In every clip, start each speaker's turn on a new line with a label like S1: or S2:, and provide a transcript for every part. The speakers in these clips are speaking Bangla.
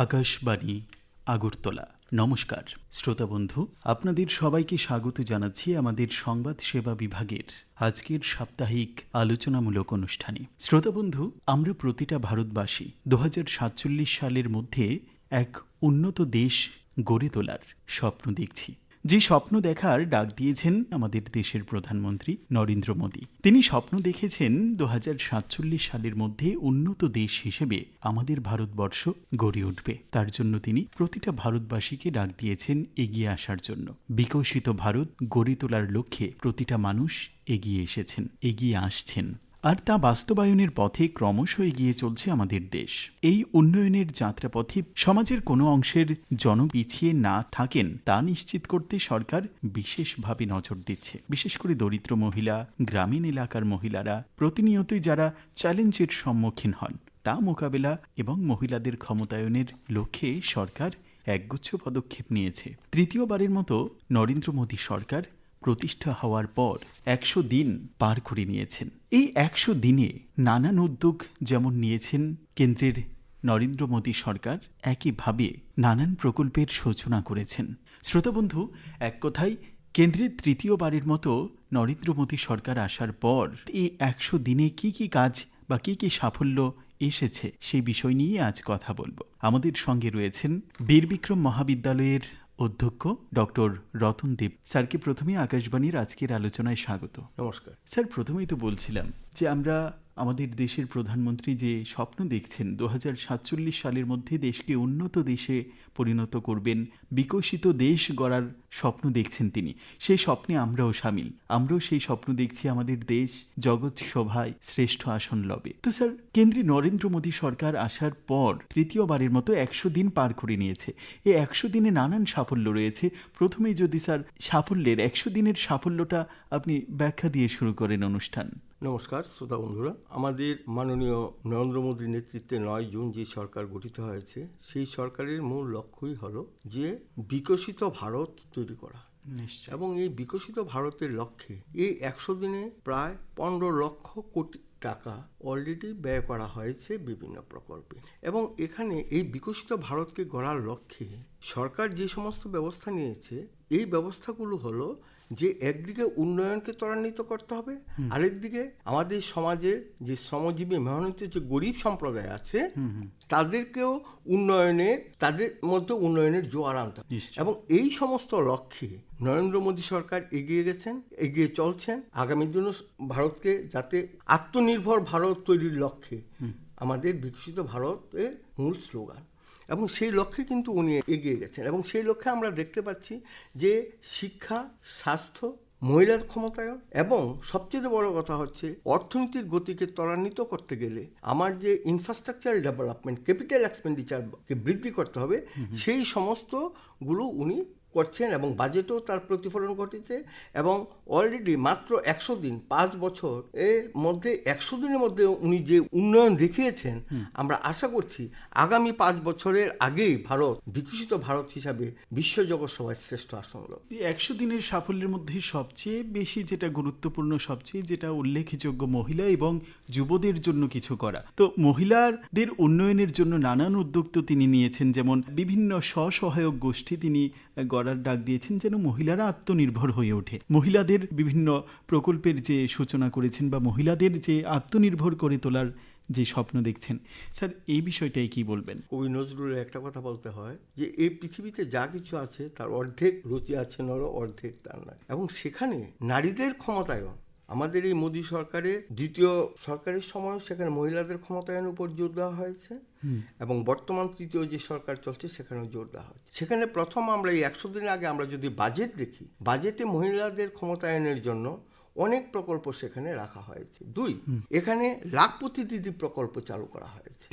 S1: আকাশবাণী আগরতলা। নমস্কার শ্রোতা বন্ধু, আপনাদের সবাইকে স্বাগত জানাচ্ছি আমাদের সংবাদ সেবা বিভাগের আজকের সাপ্তাহিক আলোচনামূলক অনুষ্ঠানে। শ্রোতা বন্ধু, আমরা প্রতিটা ভারতবাসী 2047 সালের মধ্যে এক উন্নত দেশ গড়ে তোলার স্বপ্ন দেখছি। যে স্বপ্ন দেখার ডাক দিয়েছেন আমাদের দেশের প্রধানমন্ত্রী নরেন্দ্র মোদী। তিনি স্বপ্ন দেখেছেন 2047 সালের মধ্যে উন্নত দেশ হিসেবে আমাদের ভারতবর্ষ গড়ে উঠবে। তার জন্য তিনি প্রতিটা ভারতবাসীকে ডাক দিয়েছেন এগিয়ে আসার জন্য। বিকশিত ভারত গড়ে তোলার লক্ষ্যে প্রতিটা মানুষ এগিয়ে এসেছেন, এগিয়ে আসছেন, আর তা বাস্তবায়নের পথে ক্রমশ এগিয়ে চলছে আমাদের দেশ। এই উন্নয়নের যাত্রাপথে সমাজের কোনো অংশের জন পিছিয়ে না থাকেন তা নিশ্চিত করতে সরকার বিশেষভাবে নজর দিচ্ছে। বিশেষ করে দরিদ্র মহিলা, গ্রামীণ এলাকার মহিলারা প্রতিনিয়তই যারা চ্যালেঞ্জের সম্মুখীন হন তা মোকাবেলা এবং মহিলাদের ক্ষমতায়নের লক্ষ্যে সরকার একগুচ্ছ পদক্ষেপ নিয়েছে। তৃতীয়বারের মতো নরেন্দ্র মোদী সরকার প্রতিষ্ঠা হওয়ার পর 100 দিন পার করে নিয়েছেন। এই 100 দিনে নানান উদ্যোগ যেমন নিয়েছেন কেন্দ্রের নরেন্দ্র মোদী সরকার, একইভাবে নানান প্রকল্পের সূচনা করেছেন। শ্রোতাবন্ধু, এক কথায় কেন্দ্রের তৃতীয়বারের মতো নরেন্দ্র মোদী সরকার আসার পর এই 100 দিনে কি কি কাজ বা কি কি সাফল্য এসেছে সেই বিষয় নিয়ে আজ কথা বলবো। আমাদের সঙ্গে রয়েছেন বীরবিক্রম মহাবিদ্যালয়ের অধ্যক্ষ ডক্টর রতন দেব। স্যারকে প্রথমে আকাশবাণীর আজকের আলোচনায় স্বাগত।
S2: নমস্কার
S1: স্যার, প্রথমেই তো বলছিলাম যে আমরা আমাদের দেশের প্রধানমন্ত্রী যে স্বপ্ন দেখছেন 2047 সালের মধ্যে দেশকে উন্নত দেশে পরিণত করবেন, বিকশিত দেশ গড়ার স্বপ্ন দেখছেন তিনি। সেই স্বপ্নে আমরাও সামিল। আমরাও সেই স্বপ্ন দেখছি আমাদের দেশ জগৎ সভায় শ্রেষ্ঠ আসন লবে। তো স্যার, কেন্দ্রে নরেন্দ্র মোদী সরকার আসার পর তৃতীয়বারের মতো 100 দিন পার করে নিয়েছে। এই 100 দিনে নানান সাফল্য রয়েছে। প্রথমেই যদি স্যার সাফল্যের 100 দিনের সাফল্যটা আপনি ব্যাখ্যা দিয়ে শুরু করেন অনুষ্ঠান।
S2: নমস্কার শ্রোতা বন্ধুরা, আমাদের মাননীয় নরেন্দ্র মোদীর নেতৃত্বে 9 জুন যে সরকার গঠিত হয়েছে, সেই সরকারের মূল লক্ষ্যই হলো যে বিকশিত ভারত তৈরি করা। এবং এই বিকশিত ভারতের লক্ষ্যে এই 100 দিনে প্রায় 15 লক্ষ কোটি টাকা অলরেডি ব্যয় করা হয়েছে বিভিন্ন প্রকল্পে। এবং এখানে এই বিকশিত ভারতকে গড়ার লক্ষ্যে সরকার যে সমস্ত ব্যবস্থা নিয়েছে, এই ব্যবস্থাগুলো হলো যে একদিকে উন্নয়নকে ত্বরান্বিত করতে হবে, আরেকদিকে আমাদের সমাজের যে শ্রমজীবী মেহনতি যে গরিব সম্প্রদায় আছে তাদেরকেও তাদের মধ্যে উন্নয়নের জোয়ার আনতে হবে। এবং এই সমস্ত লক্ষ্যে নরেন্দ্র মোদী সরকার এগিয়ে চলছেন। আগামী দিনে ভারতকে যাতে আত্মনির্ভর ভারত তৈরির লক্ষ্যে আমাদের বিকশিত ভারতের মূল স্লোগান, এবং সেই লক্ষ্যে কিন্তু উনি এগিয়ে গেছেন। এবং সেই লক্ষ্যে আমরা দেখতে পাচ্ছি যে শিক্ষা, স্বাস্থ্য, মহিলার ক্ষমতায়ন এবং সবচেয়ে বড় কথা হচ্ছে অর্থনীতির গতিকে ত্বরান্বিত করতে গেলে আমার যে ইনফ্রাস্ট্রাকচারাল ডেভেলপমেন্ট, ক্যাপিটাল এক্সপেন্ডিচারকে বৃদ্ধি করতে হবে, সেই সমস্তগুলো উনি করছেন এবং বাজেটেও তার প্রতিফলন ঘটেছে। এবং অলরেডি মাত্র 100 দিন, 5 বছর এর মধ্যে 100 দিনের মধ্যে উনি যে উন্নয়ন দেখিয়েছেন, আমরা আশা করছি আগামী 5 বছরের আগেই ভারত বিকশিত ভারত হিসাবে বিশ্বজগৎ সভায় শ্রেষ্ঠ আসন লোক।
S1: 100 দিনের সাফল্যের মধ্যে সবচেয়ে বেশি যেটা গুরুত্বপূর্ণ, সবচেয়ে যেটা উল্লেখযোগ্য, মহিলা এবং যুবদের জন্য কিছু করা। তো মহিলাদের উন্নয়নের জন্য নানান উদ্যোগ তো তিনি নিয়েছেন, যেমন বিভিন্ন স্বসহায়ক গোষ্ঠী তিনি গড়ার ডাক দিয়েছেন যেন মহিলারা আত্মনির্ভর হয়ে ওঠে। মহিলাদের বিভিন্ন প্রকল্পের যে সূচনা করেছেন বা মহিলাদের যে আত্মনির্ভর করে তোলার যে স্বপ্ন দেখছেন, স্যার এই বিষয়টাই কি বলবেন?
S2: কবি নজরুলের একটা কথা বলতে হয় যে এই পৃথিবীতে যা কিছু আছে তার অর্ধেক রুচি আছে নর, অর্ধেক তার নয়। এবং সেখানে নারীদের ক্ষমতায়ন, আমাদের এই মোদী সরকারের দ্বিতীয় সরকারের সময় সেখানে মহিলাদের ক্ষমতায়নের উপর জোর দেওয়া হয়েছে, এবং বর্তমান তৃতীয় যে সরকার চলছে সেখানেও জোর দেওয়া হয়েছে। সেখানে প্রথম আমরা এই 100 দিনের আগে আমরা যদি বাজেট দেখি, বাজেটে মহিলাদের ক্ষমতায়নের জন্য অনেক প্রকল্প সেখানে রাখা হয়েছে। 2, এখানে লাখপতি দিদি প্রকল্প চালু করা হয়েছে,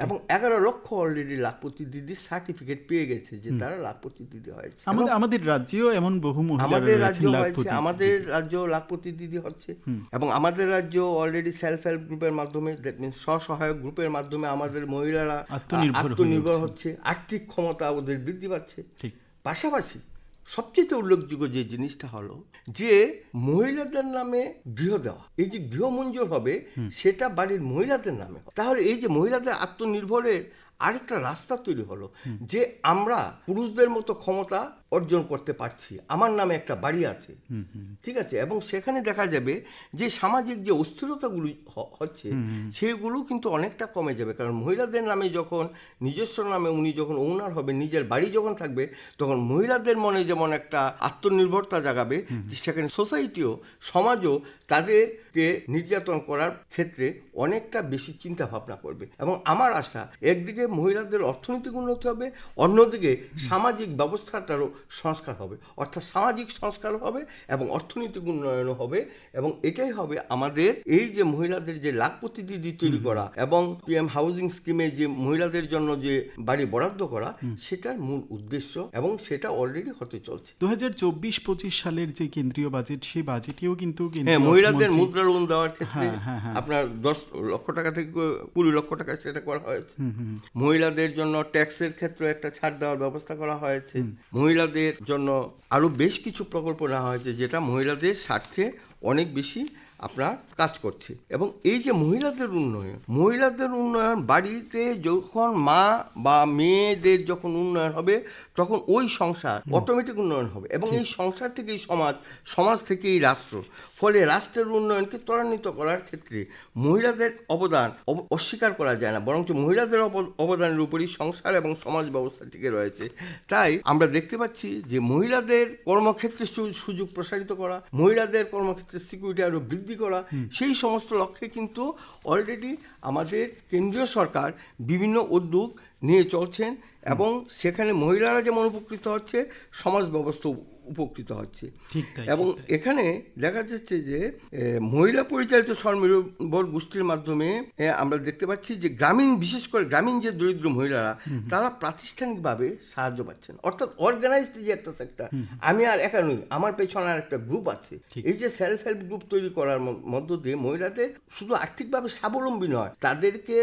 S2: এবং 11 লক্ষ অলরেডি লাখপতি দিদির সার্টিফিকেট পেয়ে গেছে যে তারা লাখপতি দিদি হয়েছে।
S1: আমাদের রাজ্যেও এমন বহু মহিলা
S2: আমাদের রাজ্য হয়েছে, আমাদের রাজ্য লাখপতি দিদি হচ্ছে। এবং আমাদের রাজ্য অলরেডি সেলফ হেল্প গ্রুপের মাধ্যমে, দ্যাট মিনস স্বসহায়ক গ্রুপের মাধ্যমে আমাদের মহিলারা আত্মনির্ভর হচ্ছে, আর্থিক ক্ষমতা ওদের বৃদ্ধি পাচ্ছে। পাশাপাশি সবচেয়ে উল্লেখযোগ্য যে জিনিসটা হলো যে মহিলাদের নামে গৃহ দেওয়া। এই যে গৃহ মঞ্জুর হবে সেটা বাড়ির মহিলাদের নামে। তাহলে এই যে মহিলাদের আত্মনির্ভরের আরেকটা রাস্তা তৈরি হলো যে আমরা পুরুষদের মতো ক্ষমতা অর্জন করতে পারছি, আমার নামে একটা বাড়ি আছে, ঠিক আছে, এবং সেখানে দেখা যাবে যে সামাজিক যে অস্থিরতাগুলো হচ্ছে সেগুলো কিন্তু অনেকটা কমে যাবে। কারণ মহিলাদের নামে যখন নিজস্ব নামে উনি যখন ওনার হবে, নিজের বাড়ি যখন থাকবে, তখন মহিলাদের মনে যেমন একটা আত্মনির্ভরতা জাগাবে, সেখানে সোসাইটিও, সমাজও তাদেরকে নির্যাতন করার ক্ষেত্রে অনেকটা বেশি চিন্তা ভাবনা করবে। এবং আমার আশা একদিকে মহিলাদের অর্থনৈতিক উন্নতি হবে, অন্যদিকে সামাজিক ব্যবস্থাটারও সংস্কার হবে, অর্থাৎ সামাজিক সংস্কার হবে এবং অর্থনৈতিক উন্নয়নও হবে। এবং এটাই হবে আমাদের এই যে মহিলাদের যে লাখপতি দিদি তৈরি করা এবং পিএম হাউজিং স্কিমে যে মহিলাদের জন্য যে বাড়ি বরাদ্দ করা, সেটার মূল উদ্দেশ্য, এবং সেটা অলরেডি হতে চলছে।
S1: 2024-25 সালের যে কেন্দ্রীয় বাজেট, সেই বাজেটেও কিন্তু
S2: মহিলাদের মুদ্রা লোন দেওয়ার ক্ষেত্রে আপনার 10 লক্ষ টাকা থেকে 20 লক্ষ টাকা সেটা করা হয়েছে। মহিলাদের জন্য ট্যাক্সের ক্ষেত্রে একটা ছাড় দেওয়ার ব্যবস্থা করা হয়েছে। মহিলাদের জন্য আরো বেশ কিছু প্রকল্প নেওয়া হয়েছে যেটা মহিলাদের স্বার্থে অনেক বেশি আপনার কাজ করছে। এবং এই যে মহিলাদের উন্নয়ন বাড়িতে যখন মা বা মেয়েদের যখন উন্নয়ন হবে, তখন ওই সংসার অটোমেটিক উন্নয়ন হবে, এবং এই সংসার থেকেই সমাজ থেকেই রাষ্ট্র। ফলে রাষ্ট্রের উন্নয়নকে ত্বরান্বিত করার ক্ষেত্রে মহিলাদের অবদান অস্বীকার করা যায় না, বরঞ্চ মহিলাদের অবদানের উপরই সংসার এবং সমাজ ব্যবস্থা টিকে রয়েছে। তাই আমরা দেখতে পাচ্ছি যে মহিলাদের কর্মক্ষেত্রে সুযোগ প্রসারিত করা, মহিলাদের কর্মক্ষেত্রে সিকিউরিটি আরো বৃদ্ধি করা, সেই সমস্ত লক্ষ্যে কিন্তু অলরেডি আমাদের কেন্দ্রীয় সরকার বিভিন্ন উদ্যোগ নিয়ে চলছেন, এবং সেখানে মহিলারা যেমন উপকৃত হচ্ছে, সমাজ ব্যবস্থা উপকৃত হচ্ছে। এবং এখানে দেখা যাচ্ছে যে মহিলা পরিচালিত স্বনির্ভর গোষ্ঠীর মাধ্যমে আমরা দেখতে পাচ্ছি যে বিশেষ করে গ্রামীণ যে দরিদ্র মহিলারা, তারা প্রাতিষ্ঠানিকভাবে সাহায্য পাচ্ছেন, অর্থাৎ অর্গানাইজড যে একটা সেক্টর। আমি আর একা নই, আমার পেছনে আর একটা গ্রুপ আছে। এই যে সেলফ হেল্প গ্রুপ তৈরি করার মধ্য দিয়ে মহিলাদের শুধু আর্থিকভাবে স্বাবলম্বী নয়, তাদেরকে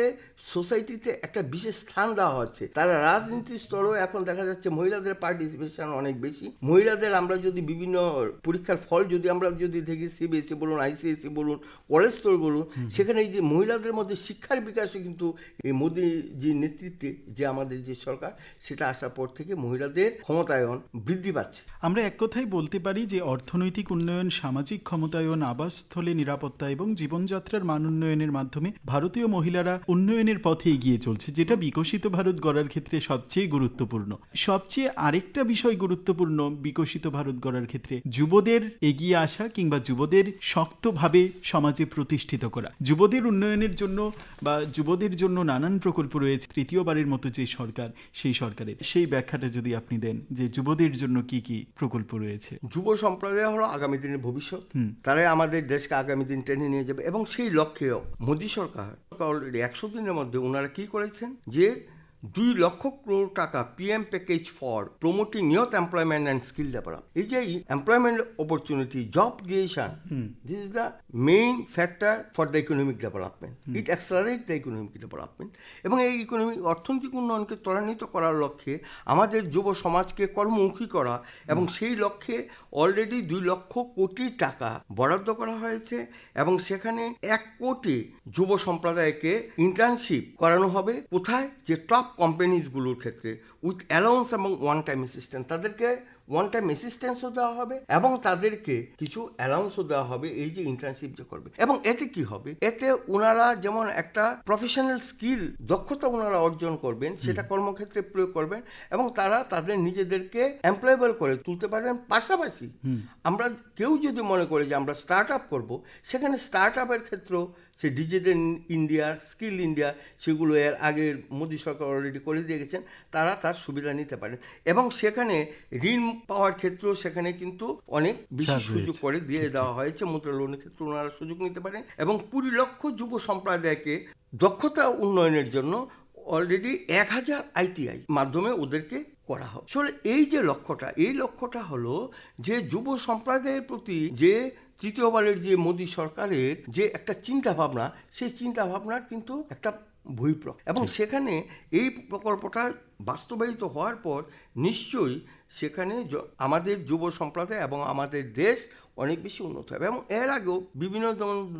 S2: সোসাইটিতে একটা বিশেষ স্থান দেওয়া হচ্ছে। তারা রাজনীতির স্তরেও এখন দেখা যাচ্ছে মহিলাদের পার্টিসিপেশন অনেক বেশি। মহিলাদের আমরা যদি বিভিন্ন পরীক্ষার ফল আমরা যদি দেখি, সিবিএসই বলুন, আইসিএসই বলুন, কলেজ স্তর বলুন, সেখানে এই যে মহিলাদের মধ্যে শিক্ষার বিকাশে কিন্তু এই মোদীজির নেতৃত্বে যে আমাদের যে সরকার, সেটা আসার পর থেকে মহিলাদের ক্ষমতায়ন বৃদ্ধি পাচ্ছে।
S1: আমরা এক কথাই বলতে পারি যে অর্থনৈতিক উন্নয়ন, সামাজিক ক্ষমতায়ন, আবাসস্থলে নিরাপত্তা এবং জীবনযাত্রার মান উন্নয়নের মাধ্যমে ভারতীয় মহিলারা উন্নয়নের পথে এগিয়ে চলছে, যেটা বিকশিত ভারত গড়ার ক্ষেত্রে সবচেয়ে গুরুত্বপূর্ণ। সবচেয়ে আরেকটা বিষয় গুরুত্বপূর্ণ বিকশিত ভারত গড়ার ক্ষেত্রে, যুবদের এগিয়ে আসা কিংবা যুবদের শক্তভাবে সমাজে প্রতিষ্ঠিত করা। যুবদের উন্নয়নের জন্য বা যুবদের জন্য নানান প্রকল্প রয়েছে। তৃতীয়বারের মতো যে সরকার, সেই সরকারের সেই ব্যাখ্যাটা যদি আপনি দেন যে যুবদের জন্য কি কি প্রকল্প রয়েছে।
S2: যুব সম্প্রদায় হলো আগামী দিনের ভবিষ্যৎ, তারাই আমাদের দেশকে আগামী দিন টেনে নিয়ে যাবে। এবং সেই লক্ষ্যেও মোদী সরকার অলরেডি 100 দিনের মধ্যে ওনারা কি করেছেন যে 2 লক্ষ কোটি টাকা PM package for promoting youth employment and skill develop. এই যে employment opportunity, job creation, this is the main factor for the economic development. It accelerate the economic development. এবং এই অর্থনৈতিক উন্নয়নকে ত্বরান্বিত করার লক্ষ্যে আমাদের যুব সমাজকে কর্মমুখী করা, এবং সেই লক্ষ্যে অলরেডি 2 লক্ষ কোটি টাকা বরাদ্দ করা হয়েছে। এবং সেখানে 1 কোটি যুব সম্প্রদায়কে ইন্টার্নশিপ করানো হবে। কোথায়? যে টপ কোম্পানিজগুলোর ক্ষেত্রে, উইথ অ্যালাউন্স এবং ওয়ান টাইম অ্যাসিস্ট্যান্স। তাদেরকে ওয়ান টাইম অ্যাসিস্ট্যান্সও দেওয়া হবে এবং তাদেরকে কিছু অ্যালাউন্সও দেওয়া হবে এই যে ইন্টার্নশিপ যে করবে। এবং এতে কি হবে? এতে ওনারা যেমন একটা প্রফেশনাল স্কিল, দক্ষতা ওনারা অর্জন করবেন, সেটা কর্মক্ষেত্রে প্রয়োগ করবেন, এবং তারা তাদের নিজেদেরকে এমপ্লয়েবল করে তুলতে পারবেন। পাশাপাশি আমরা কেউ যদি মনে করে যে আমরা স্টার্ট আপ করবো, সেখানে স্টার্ট আপের ক্ষেত্রেও সে ডিজিটাল ইন্ডিয়া, স্কিল ইন্ডিয়া, সেগুলো এর আগের মোদী সরকার অলরেডি করে দিয়ে গেছেন, তারা তার সুবিধা নিতে পারেন। এবং সেখানে ঋণ পাওয়ার ক্ষেত্রেও সেখানে কিন্তু অনেক বেশি সুযোগ করে দিয়ে দেওয়া হয়েছে। মুদ্রা লোনের ক্ষেত্রে ওনারা সুযোগ নিতে পারেন। এবং 20 লক্ষ যুব সম্প্রদায়কে দক্ষতা উন্নয়নের জন্য অলরেডি 1000 ITI মাধ্যমে ওদেরকে করা হবে। আসলে এই যে লক্ষ্যটা, এই লক্ষ্যটা হলো যে যুব সম্প্রদায়ের প্রতি যে তৃতীয়বারের যে মোদী সরকারের যে একটা চিন্তা ভাবনা, সেই চিন্তা ভাবনার কিন্তু একটা বহিঃপ্রকাশ। এবং সেখানে এই প্রকল্পটা বাস্তবায়িত হওয়ার পর নিশ্চয়ই সেখানে আমাদের যুব সম্প্রদায় এবং আমাদের দেশ অনেক বেশি উন্নত হবে। এবং এর আগেও বিভিন্ন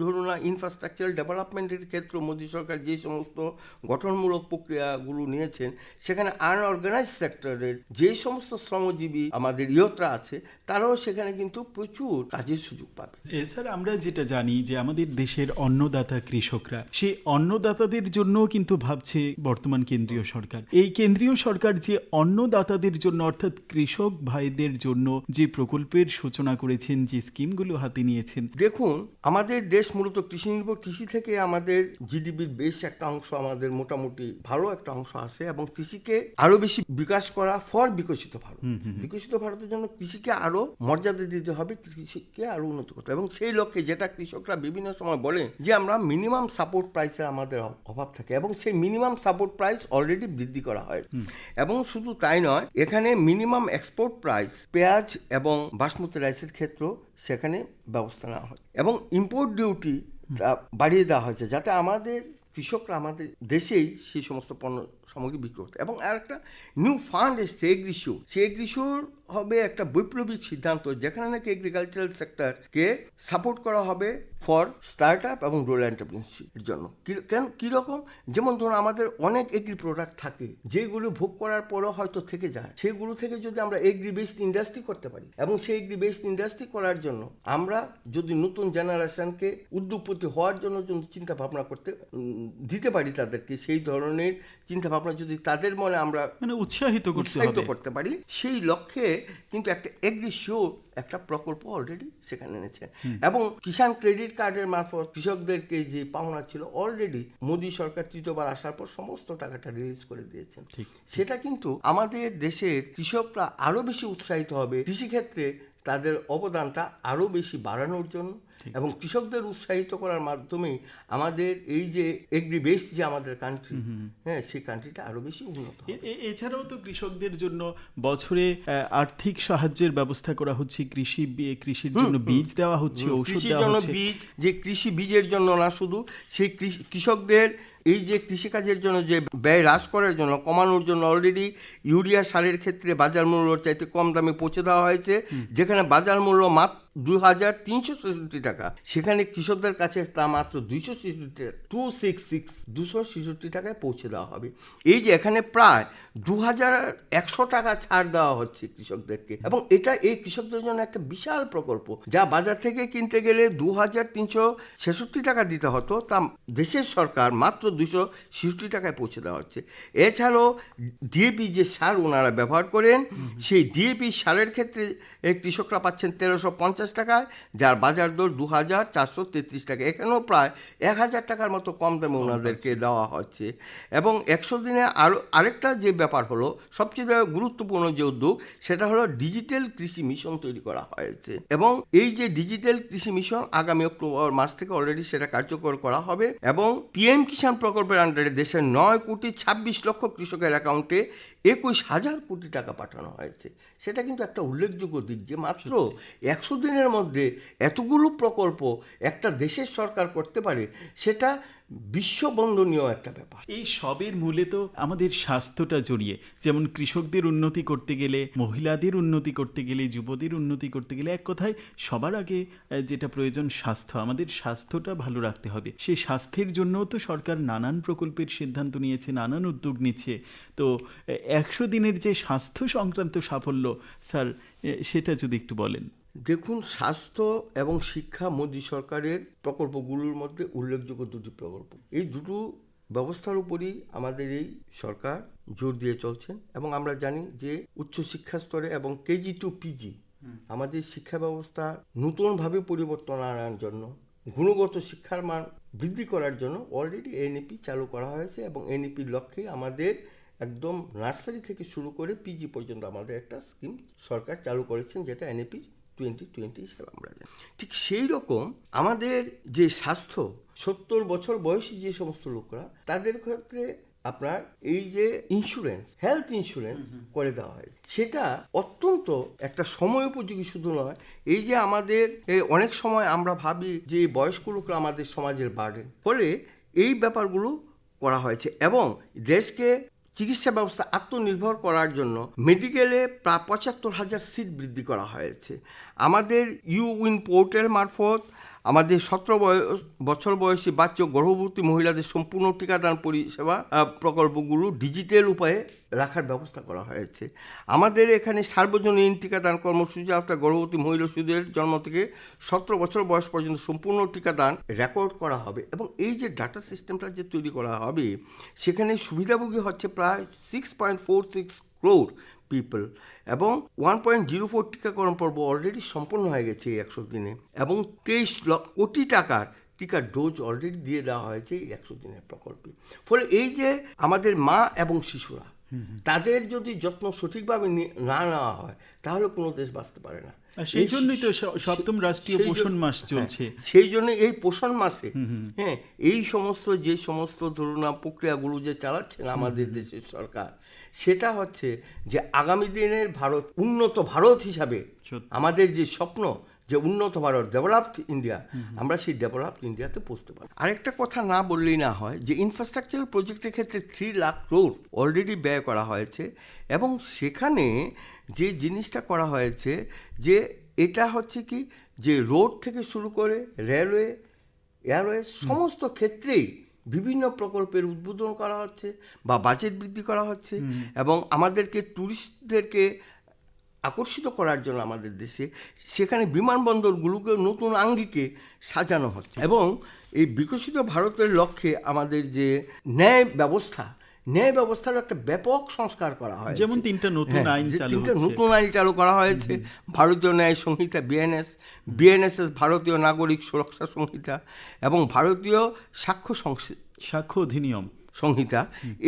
S2: ধরুন ইনফ্রাস্ট্রাকচারাল ডেভেলপমেন্টের ক্ষেত্রে মোদী সরকার যে সমস্ত গঠনমূলক প্রক্রিয়াগুলো নিয়েছেন, সেখানে আনঅর্গানাইজ সেক্টরের যে সমস্ত শ্রমজীবী আমাদের ইয়তরা আছে, তারাও সেখানে কিন্তু প্রচুর কাজের সুযোগ পাবে।
S1: স্যার, আমরা যেটা জানি যে আমাদের দেশের অন্নদাতা কৃষকরা, সেই অন্নদাতাদের জন্য কিন্তু ভাবছে বর্তমান কেন্দ্রীয় সরকার। এই কেন্দ্রীয় সরকার যে অন্নদাতাদের জন্য অর্থাৎ কৃষক ভাইদের জন্য যে প্রকল্পের সূচনা করেছেন, যে স্কিমগুলো হাতে নিয়েছেন।
S2: দেখুন, আমাদের দেশ মূলত কৃষি নির্ভর, কৃষি থেকে আমাদের জিডিপির বেশ একটা অংশ, আমাদের মোটামুটি ভালো একটা অংশ আসে, এবং কৃষিকে আরো বেশি বিকাশ করা ফর বিকশিত ভারত। বিকশিত ভারতের জন্য কৃষিকে আরো মর্যাদা দিতে হবে, কৃষিকে আরো উন্নত করতে হবে। এবং সেই লক্ষ্যে যেটা কৃষকরা বিভিন্ন সময় বলেন যে আমরা মিনিমাম সাপোর্ট প্রাইসের আমাদের অভাব থাকে, এবং সেই মিনিমাম সাপোর্ট প্রাইস অলরেডি বৃদ্ধি করা হয়। এবং শুধু তাই নয়, এখানে মিনিমাম এক্সপোর্ট প্রাইস পেঁয়াজ এবং বাসমতি রাইসের ক্ষেত্রেও সেখানে ব্যবস্থা নেওয়া হয়, এবং ইম্পোর্ট ডিউটি বাড়িয়ে দেওয়া হয়েছে, যাতে আমাদের কৃষকরা আমাদের দেশেই সেই সমস্ত পণ্য সামগ্রী বিক্রি করতে। এবং আর একটা নিউ ফান্ড এসছে এগ্রিশো, সেই এগ্রিশোর হবে একটা বৈপ্লবিক সিদ্ধান্ত, যেখানে নাকি এগ্রিকালচারাল সেক্টরকে সাপোর্ট করা হবে ফর স্টার্ট আপ এবং রুরাল এন্টারপ্রেনারশিপের জন্য। কীরকম? যেমন ধরুন, আমাদের অনেক এগ্রি প্রোডাক্ট থাকে যেগুলো ভোগ করার পরেও হয়তো থেকে যায়, সেগুলো থেকে যদি আমরা এগ্রি বেসড ইন্ডাস্ট্রি করতে পারি, এবং সেই এগ্রি বেসড ইন্ডাস্ট্রি করার জন্য আমরা যদি নতুন জেনারেশনকে উদ্যোগপতি হওয়ার জন্য যদি চিন্তা ভাবনা করতে দিতে পারি, তাদেরকে সেই ধরনের চিন্তা ভাবনা যদি তাদের মনে আমরা
S1: উৎসাহিত
S2: করতে পারি, সেই লক্ষ্যে কিন্তু একটা এগ্রিশো একটা প্রকল্প অলরেডি সেখানে এনেছে। এবং কিষাণ ক্রেডিট কার্ডের মারফত কৃষকদেরকে যে পাওনা ছিল, অলরেডি মোদী সরকার তৃতীয়বার আসার পর সমস্ত টাকাটা রিলিজ করে দিয়েছেন। সেটা কিন্তু আমাদের দেশের কৃষকরা আরো বেশি উৎসাহিত হবে কৃষিক্ষেত্রে তাদের অবদানটা আরো বেশি বাড়ানোর জন্য, এবং কৃষকদের উৎসাহিত করার মাধ্যমে আমাদের এই যে এগ্রি বেসড যে আমাদের কান্ট্রি, হ্যাঁ, সেই কান্ট্রিটা আরো বেশি উন্নত হবে।
S1: এছাড়াও তো কৃষকদের জন্য বছরে আর্থিক সাহায্যের ব্যবস্থা করা হচ্ছে, কৃষির জন্য বীজ দেওয়া হচ্ছে, ঔষধ দেওয়া হচ্ছে।
S2: বীজ, যে কৃষি বীজের জন্য না শুধু, সেই কৃষকদের এই যে কৃষিকাজের জন্য যে ব্যয় হ্রাস করার জন্য, কমানোর জন্য অলরেডি ইউরিয়া সারের ক্ষেত্রে বাজার মূল্যর চাইতে কম দামে পৌঁছে দেওয়া হয়েছে, যেখানে বাজার মূল্য মাত্র 2,366 টাকা, সেখানে কৃষকদের কাছে তা মাত্র 266 টাকায় পৌঁছে দেওয়া হবে। এই যে এখানে প্রায় 2,100 টাকা ছাড় দেওয়া হচ্ছে কৃষকদেরকে, এবং এটা এই কৃষকদের জন্য একটা বিশাল প্রকল্প, যা বাজার থেকে কিনতে গেলে 2,366 টাকা দিতে হতো, তা দেশের সরকার মাত্র 266 টাকায় পৌঁছে দেওয়া হচ্ছে। এছাড়াও ডিএপি যে সার ওনারা ব্যবহার করেন, সেই ডিএপি সারের ক্ষেত্রে কৃষকরা পাচ্ছেন 1,350 টাকায়, যার বাজার দর 2,433 টাকা। এখানেও প্রায় 1,000 টাকার মতো কম দামে ওনাদেরকে দেওয়া হচ্ছে। এবং 100 দিনে আরেকটা যে ব্যাপার হলো, সবচেয়ে গুরুত্বপূর্ণ যে উদ্যোগ, সেটা হলো ডিজিটাল কৃষি মিশন তৈরি করা হয়েছে। এবং এই যে ডিজিটাল কৃষি মিশন আগামী অক্টোবর মাস থেকে অলরেডি সেটা কার্যকর করা হবে, এবং পিএম কিষাণ প্রকল্পের আন্ডারে দেশের 9,26,00,000 কৃষকের অ্যাকাউন্টে 21,000 কোটি টাকা পাঠানো হয়েছে। সেটা কিন্তু একটা উল্লেখযোগ্য দিক, যে মাত্র 100 দিনের মধ্যে এতগুলো প্রকল্প একটা দেশের সরকার করতে পারে, সেটা বিশ্ববন্দনীয় একটা ব্যাপার।
S1: এই সবের মূলে তো আমাদের স্বাস্থ্যটা জড়িয়ে। যেমন কৃষকদের উন্নতি করতে গেলে, মহিলাদের উন্নতি করতে গেলে, যুবদের উন্নতি করতে গেলে, এক কথায় সবার আগে যেটা প্রয়োজন স্বাস্থ্য। আমাদের স্বাস্থ্যটা ভালো রাখতে হবে। সেই স্বাস্থ্যের জন্যও তো সরকার নানান প্রকল্পের সিদ্ধান্ত নিয়েছে, নানান উদ্যোগ নিচ্ছে। তো 100 দিনের যে স্বাস্থ্য সংক্রান্ত সাফল্য, স্যার, সেটা যদি একটু বলেন।
S2: দেখুন, স্বাস্থ্য এবং শিক্ষা মোদী সরকারের প্রকল্পগুলোর মধ্যে উল্লেখযোগ্য দুটি প্রকল্প। এই দুটো ব্যবস্থার উপরই আমাদের এই সরকার জোর দিয়ে চলছেন। এবং আমরা জানি যে উচ্চশিক্ষা স্তরে এবং কেজি টু পিজি আমাদের শিক্ষা ব্যবস্থা নতুনভাবে পরিবর্তন আনার জন্য, গুণগত শিক্ষার মান বৃদ্ধি করার জন্য অলরেডি এনইপি চালু করা হয়েছে। এবং এনইপির লক্ষ্যে আমাদের একদম নার্সারি থেকে শুরু করে পিজি পর্যন্ত আমাদের একটা স্কিম সরকার চালু করেছেন, যেটা এনইপি 2020 হিসেবে আমরা জানি। ঠিক সেই রকম আমাদের যে স্বাস্থ্য, 70 বছর বয়সী যে সমস্ত লোকরা, তাদের ক্ষেত্রে আপনার এই যে ইন্স্যুরেন্স, হেলথ ইন্স্যুরেন্স করে দেওয়া হয়, সেটা অত্যন্ত একটা সময় উপযোগী। শুধু নয়, এই যে আমাদের অনেক সময় আমরা ভাবি যে এই বয়স্ক লোকরা আমাদের সমাজের বার্ডেন, ফলে এই ব্যাপারগুলো করা হয়েছে এবং দেশকে চিকিৎসা ব্যবস্থা আত্মনির্ভর করার জন্য মেডিকেলে প্রায় ৭৫,০০০ সিট বৃদ্ধি করা হয়েছে। আমাদের ইউইন পোর্টাল মারফত আমাদের ১৭ বছর বয়সী বাচ্চা গর্ভবতী মহিলাদের সম্পূর্ণ টিকাদান পরিষেবা প্রকল্পগুলো ডিজিটাল উপায়ে রাখার ব্যবস্থা করা হয়েছে। আমাদের এখানে সার্বজনীন টিকাদান কর্মসূচি অর্থাৎ গর্ভবতী মহিলা শিশুদের জন্ম থেকে ১৭ বছর বয়স পর্যন্ত সম্পূর্ণ টিকাদান রেকর্ড করা হবে এবং এই যে ডাটা সিস্টেমটা যে তৈরি করা হবে সেখানে সুবিধাভোগী হচ্ছে প্রায় 6.46 crore পিপল এবং 1.04 টিকাকরণ পর্ব অলরেডি সম্পন্ন হয়ে গেছে এই ১০০ দিনে এবং ২৩ কোটি টাকার টিকার ডোজ অলরেডি দিয়ে দেওয়া হয়েছে এই ১০০ দিনের প্রকল্পে। ফলে এই যে আমাদের মা এবং শিশুরা তাদের যদি যত্ন সঠিকভাবে না নেওয়া হয় তাহলে কোনো দেশ বাঁচতে পারে না।
S1: সেই জন্যই তো সপ্তম রাষ্ট্রীয় পোষণ মাস চলছে।
S2: সেই জন্য এই পোষণ মাসে এই যে সমস্ত ধরুন প্রক্রিয়াগুলো যে চালাচ্ছেন আমাদের দেশের সরকার, সেটা হচ্ছে যে আগামী দিনের ভারত উন্নত ভারত হিসাবে আমাদের যে স্বপ্ন যে উন্নত ভারত ডেভেলপড ইন্ডিয়া, আমরা সেই ডেভেলপড ইন্ডিয়াতে পৌঁছতে পারি। আরেকটা কথা না বললেই না হয় যে ইনফ্রাস্ট্রাকচারাল প্রজেক্টের ক্ষেত্রে 3 লাখ crore অলরেডি ব্যয় করা হয়েছে এবং সেখানে যে জিনিসটা করা হয়েছে যে এটা হচ্ছে কি যে রোড থেকে শুরু করে রেলওয়ে, এয়ারওয়ে সমস্ত ক্ষেত্রেই বিভিন্ন প্রকল্পের উদ্বোধন করা হচ্ছে বা বাজেট বৃদ্ধি করা হচ্ছে এবং আমাদেরকে ট্যুরিস্টদেরকে আকর্ষিত করার জন্য আমাদের দেশে সেখানে বিমানবন্দরগুলোকে নতুন আঙ্গিকে সাজানো হচ্ছে এবং এই বিকশিত ভারতের লক্ষ্যে আমাদের যে ন্যায় ব্যবস্থার একটা ব্যাপক সংস্কার করা হয়,
S1: যেমন 3টা নতুন
S2: আইন চালু করা হয়েছে। ভারতীয় ন্যায় সংহিতা বিএনএস, ভারতীয় নাগরিক সুরক্ষা সংহিতা এবং ভারতীয় সাক্ষ্য
S1: অধিনিয়ম
S2: সংহিতা,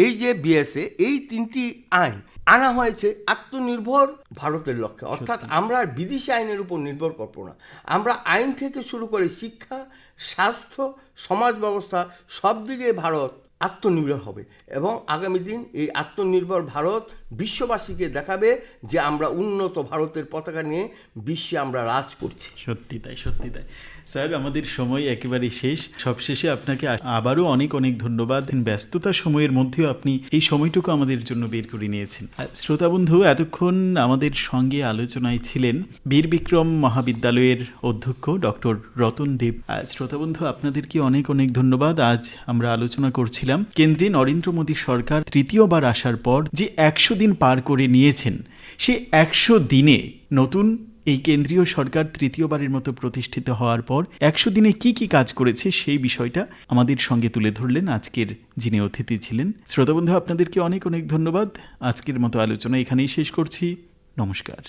S2: এই যে বিএসএ, এই 3টি আইন আনা হয়েছে আত্মনির্ভর ভারতের লক্ষ্যে। অর্থাৎ আমরা আর বিদেশি আইনের উপর নির্ভর করব না, আমরা আইন থেকে শুরু করে শিক্ষা, স্বাস্থ্য, সমাজ ব্যবস্থা সব দিকে ভারত আত্মনির্ভর হবে এবং আগামী দিন এই আত্মনির্ভর ভারত বিশ্ববাসীকে দেখাবে যে আমরা উন্নত ভারতের পতাকা নিয়ে বিশ্বে আমরা রাজ করছি।
S1: সত্যি তাই স্যার, আমাদের সময় একেবারে শেষ। সবশেষে আপনাকে আবারও অনেক ধন্যবাদ। ব্যস্ততার সময়ের মধ্যেও আপনি এই সময়টুকু আমাদের জন্য বের করে নিয়েছেন। শ্রোতা বন্ধু, এতক্ষণ আমাদের সঙ্গে আলোচনায় ছিলেন বীর বিক্রম মহাবিদ্যালয়ের অধ্যক্ষ ডক্টর রতন দেব। শ্রোতা বন্ধু, আপনাদেরকে অনেক ধন্যবাদ। আজ আমরা আলোচনা করছিলাম কেন্দ্রে নরেন্দ্র মোদী সরকার তৃতীয়বার আসার পর যে ১০০ দিন পার করে নিয়েছেন, সে ১০০ দিনে নতুন এই কেন্দ্রীয় সরকার তৃতীয়বারের মতো প্রতিষ্ঠিত হওয়ার পর ১০০ দিনে কি কাজ করেছে সেই বিষয়টা আমাদের সঙ্গে তুলে ধরলেন আজকের যিনি অতিথি ছিলেন। শ্রোতা বন্ধু, আপনাদেরকে অনেক ধন্যবাদ। আজকের মতো আলোচনা এখানেই শেষ করছি। নমস্কার।